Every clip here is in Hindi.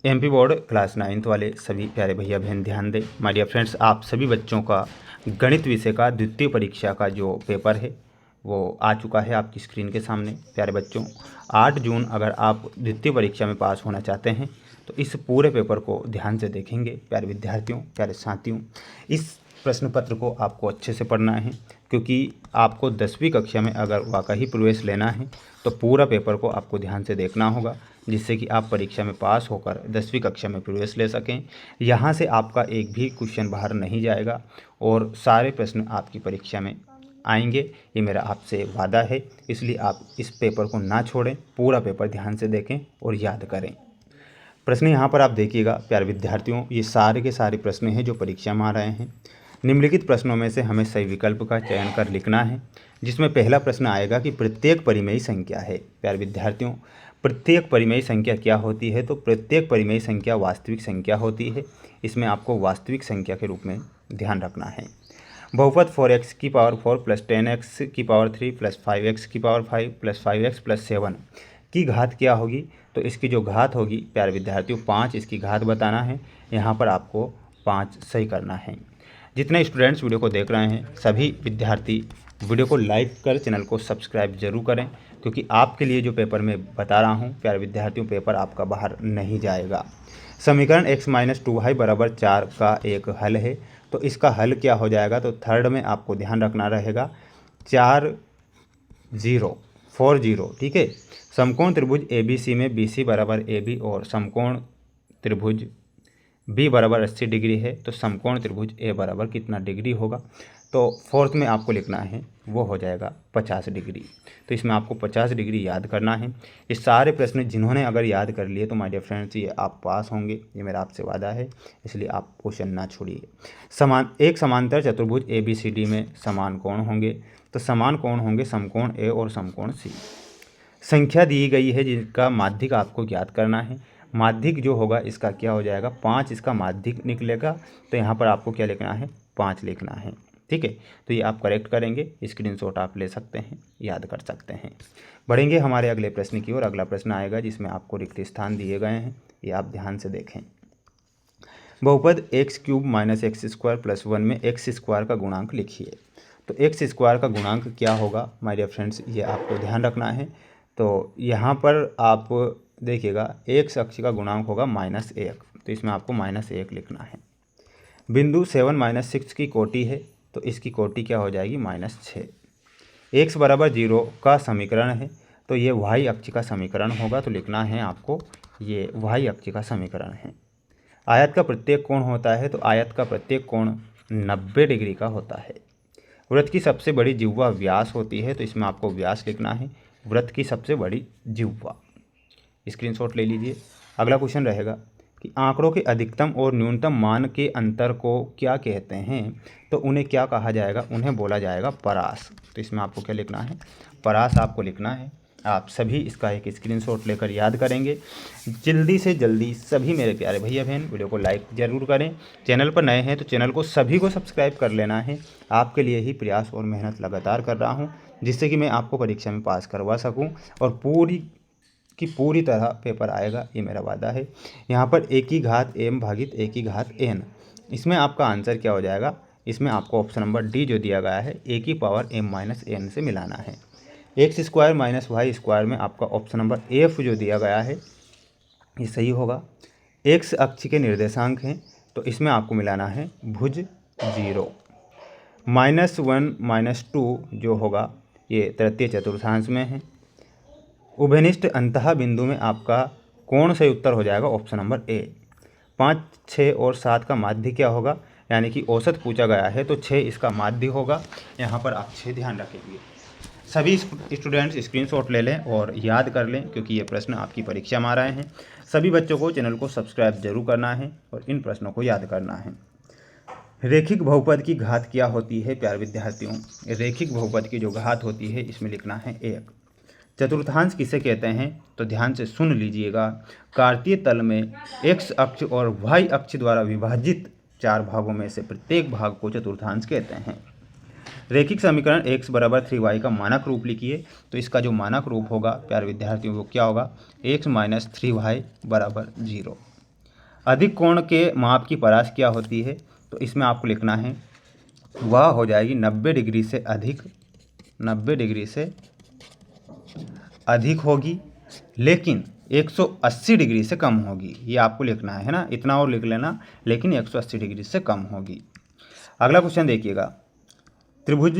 एमपी बोर्ड क्लास 9th वाले सभी प्यारे भैया बहन ध्यान दें। माय डियर फ्रेंड्स, आप सभी बच्चों का गणित विषय का द्वितीय परीक्षा का जो पेपर है वो आ चुका है आपकी स्क्रीन के सामने। प्यारे बच्चों, 8 जून अगर आप द्वितीय परीक्षा में पास होना चाहते हैं तो इस पूरे पेपर को ध्यान से देखेंगे। प्यारे विद्यार्थियों, प्यारे साथियों, इस प्रश्न पत्र को आपको अच्छे से पढ़ना है, क्योंकि आपको 10वीं कक्षा में अगर वाकई प्रवेश लेना है तो पूरा पेपर को आपको ध्यान से देखना होगा, जिससे कि आप परीक्षा में पास होकर 10वीं कक्षा में प्रवेश ले सकें। यहाँ से आपका एक भी क्वेश्चन बाहर नहीं जाएगा और सारे प्रश्न आपकी परीक्षा में आएंगे, ये मेरा आपसे वादा है। इसलिए आप इस पेपर को ना छोड़ें, पूरा पेपर ध्यान से देखें और याद करें। प्रश्न यहाँ पर आप देखिएगा प्यारे विद्यार्थियों, ये सारे के सारे प्रश्न हैं जो परीक्षा में आ रहे हैं। निम्नलिखित प्रश्नों में से हमें सही विकल्प का चयन कर लिखना है, जिसमें पहला प्रश्न आएगा कि प्रत्येक परिमेय संख्या है। प्यारे विद्यार्थियों, प्रत्येक परिमेय संख्या क्या होती है? तो प्रत्येक परिमेय संख्या वास्तविक संख्या होती है। इसमें आपको वास्तविक संख्या के रूप में ध्यान रखना है। बहुपद 4x की पावर 4 प्लस 10x की पावर 3 प्लस 5x की पावर 5 प्लस 5x प्लस 7 की घात क्या होगी? तो इसकी जो घात होगी प्यारे विद्यार्थियों 5 इसकी घात बताना है। यहाँ पर आपको 5 सही करना है। जितने स्टूडेंट्स वीडियो को देख रहे हैं सभी विद्यार्थी वीडियो को लाइक कर चैनल को सब्सक्राइब जरूर करें, क्योंकि आपके लिए जो पेपर मैं बता रहा हूँ प्यारे विद्यार्थियों, पेपर आपका बाहर नहीं जाएगा। समीकरण x माइनस 2y बराबर 4 का एक हल है, तो इसका हल क्या हो जाएगा? तो थर्ड में आपको ध्यान रखना रहेगा 4 0 4 0, ठीक है। समकोण त्रिभुज ABC में BC बराबर AB और समकोण त्रिभुज B बराबर 80 डिग्री है, तो समकोण त्रिभुज A बराबर कितना डिग्री होगा? तो फोर्थ में आपको लिखना है वो हो जाएगा 50 डिग्री। तो इसमें आपको 50 डिग्री याद करना है। ये सारे प्रश्न जिन्होंने अगर याद कर लिए तो माय डियर फ्रेंड्स ये आप पास होंगे, ये मेरा आपसे वादा है। इसलिए आप क्वेश्चन ना छोड़िए। एक समांतर चतुर्भुज ABCD में समान कोण होंगे, तो समान कोण होंगे समकोण A और समकोण C। संख्या दी गई है जिसका माध्यिक आपको ज्ञात करना है। माध्यिक जो होगा इसका क्या हो जाएगा? 5 इसका माध्यिक निकलेगा, तो यहाँ पर आपको क्या लिखना है? 5 लिखना है, ठीक है। तो ये आप करेक्ट करेंगे, स्क्रीनशॉट आप ले सकते हैं, याद कर सकते हैं। बढ़ेंगे हमारे अगले प्रश्न की ओर। अगला प्रश्न आएगा जिसमें आपको रिक्त स्थान दिए गए हैं, ये आप ध्यान से देखें। बहुपद x³ माइनस x² प्लस 1 में x² का गुणांक लिखिए। तो x² का गुणांक क्या होगा माय डियर फ्रेंड्स, ये आपको ध्यान रखना है। तो यहाँ पर आप देखिएगा x अक्ष का गुणांक होगा -1, तो इसमें आपको -1 लिखना है। बिंदु 7 - 6 की कोटि है, तो इसकी कोटि क्या हो जाएगी? -6। x बराबर 0 का समीकरण है, तो ये y अक्ष का समीकरण होगा, तो लिखना है आपको ये y अक्ष का समीकरण है। आयत का प्रत्येक कोण होता है, तो आयत का प्रत्येक कोण 90 डिग्री का होता है। वृत्त की सबसे बड़ी जिह्वा व्यास होती है, तो इसमें आपको व्यास लिखना है, वृत्त की सबसे बड़ी जिह्वा। स्क्रीनशॉट ले लीजिए। अगला क्वेश्चन रहेगा कि आंकड़ों के अधिकतम और न्यूनतम मान के अंतर को क्या कहते हैं? तो उन्हें क्या कहा जाएगा? उन्हें बोला जाएगा परास। तो इसमें आपको क्या लिखना है? परास आपको लिखना है। आप सभी इसका एक स्क्रीनशॉट लेकर याद करेंगे। जल्दी से जल्दी सभी मेरे प्यारे भैया बहन वीडियो को लाइक ज़रूर करें। चैनल पर नए हैं तो चैनल को सभी को सब्सक्राइब कर लेना है। आपके लिए ही प्रयास और मेहनत लगातार कर रहा हूँ, जिससे कि मैं आपको परीक्षा में पास करवा सकूँ और पूरी तरह पेपर आएगा, ये मेरा वादा है। यहाँ पर a की घात m भागित a की घात n, इसमें आपका आंसर क्या हो जाएगा? इसमें आपको ऑप्शन नंबर डी जो दिया गया है a की पावर m माइनस n से मिलाना है। x² माइनस y² में आपका ऑप्शन नंबर f जो दिया गया है ये सही होगा। x अक्ष के निर्देशांक हैं, तो इसमें आपको मिलाना है भुज 0। -1 - 2 जो होगा ये तृतीय चतुर्थांश में है। उभयनिष्ठ अंतः बिंदु में आपका कोण सही उत्तर हो जाएगा ऑप्शन नंबर ए। 5, 6 और 7 का माध्य क्या होगा? यानी कि औसत पूछा गया है, तो 6 इसका माध्य होगा। यहाँ पर आप 6 ध्यान रखेंगे। सभी स्टूडेंट्स स्क्रीनशॉट ले लें और याद कर लें, क्योंकि ये प्रश्न आपकी परीक्षा में आ रहे हैं। सभी बच्चों को चैनल को सब्सक्राइब जरूर करना है और इन प्रश्नों को याद करना है। रेखिक बहुपद की घात क्या होती है प्यारे विद्यार्थियों? रेखिक बहुपद की जो घात होती है इसमें लिखना है 1। चतुर्थांश किसे कहते हैं? तो ध्यान से सुन लीजिएगा। कार्तीय तल में x अक्ष और y अक्ष द्वारा विभाजित 4 भागों में से प्रत्येक भाग को चतुर्थांश कहते हैं। रैखिक समीकरण x बराबर 3y का मानक रूप लिखिए। तो इसका जो मानक रूप होगा प्यारे विद्यार्थियों वो क्या होगा? x - 3y बराबर 0। अधिक कोण के माप की परास क्या होती है, तो इसमें आपको लिखना है वह हो जाएगी 90 डिग्री से अधिक, 90 डिग्री से अधिक होगी, लेकिन 180 डिग्री से कम होगी। ये आपको लिखना है ना, इतना और लिख लेना, लेकिन 180 डिग्री से कम होगी। अगला क्वेश्चन देखिएगा, त्रिभुज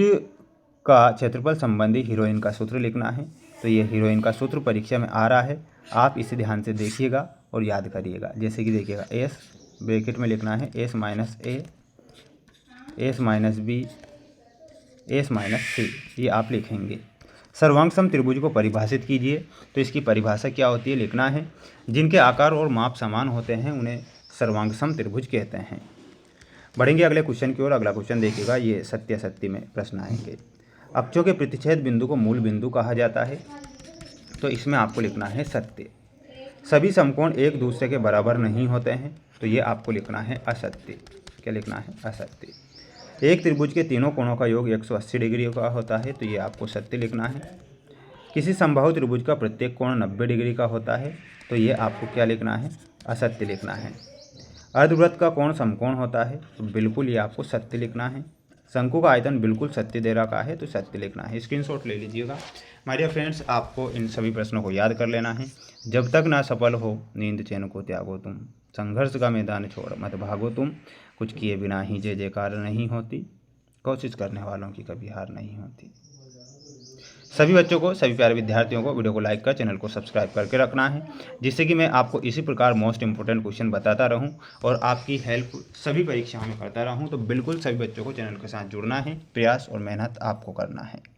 का क्षेत्रफल संबंधी हीरोइन का सूत्र लिखना है। तो ये हीरोइन का सूत्र परीक्षा में आ रहा है, आप इसे ध्यान से देखिएगा और याद करिएगा। जैसे कि देखिएगा, एस ब्रैकेट में लिखना है S minus A, S minus B, S minus C, ये आप लिखेंगे। सर्वांगसम त्रिभुज को परिभाषित कीजिए। तो इसकी परिभाषा क्या होती है, लिखना है जिनके आकार और माप समान होते हैं उन्हें सर्वांगसम त्रिभुज कहते हैं। बढ़ेंगे अगले क्वेश्चन की ओर। अगला क्वेश्चन देखिएगा, ये सत्य में प्रश्न आएंगे। अक्षों के प्रतिच्छेद बिंदु को मूल बिंदु कहा जाता है। तो इसमें आपको लिखना है सत्य। सभी समकोण एक दूसरे के बराबर नहीं होते हैं, तो ये आपको लिखना है असत्य। क्या लिखना है, असत्य। एक त्रिभुज के तीनों कोणों का योग 180 डिग्री का होता है, तो ये आपको सत्य लिखना है। किसी समबाहु त्रिभुज का प्रत्येक कोण 90 डिग्री का होता है, तो ये आपको क्या लिखना है, असत्य लिखना है। अर्धवृत्त का कोण समकोण होता है, तो बिल्कुल ये आपको सत्य लिखना है। शंकु का आयतन बिल्कुल सत्य दे रखा है, तो सत्य लिखना है। स्क्रीनशॉट ले लीजिएगा। माय डियर फ्रेंड्स, आपको इन सभी प्रश्नों को याद कर लेना है। जब तक ना सफल हो नींद चैन को त्यागो तुम, संघर्ष का मैदान छोड़ मत भागो तुम, कुछ किए बिना ही जय जयकार नहीं होती, कोशिश करने वालों की कभी हार नहीं होती। सभी बच्चों को, सभी प्यारे विद्यार्थियों को वीडियो को लाइक कर चैनल को सब्सक्राइब करके रखना है, जिससे कि मैं आपको इसी प्रकार मोस्ट इंपोर्टेंट क्वेश्चन बताता रहूं और आपकी हेल्प सभी परीक्षाओं में करता रहूं। तो बिल्कुल सभी बच्चों को चैनल के साथ जुड़ना है, प्रयास और मेहनत आपको करना है।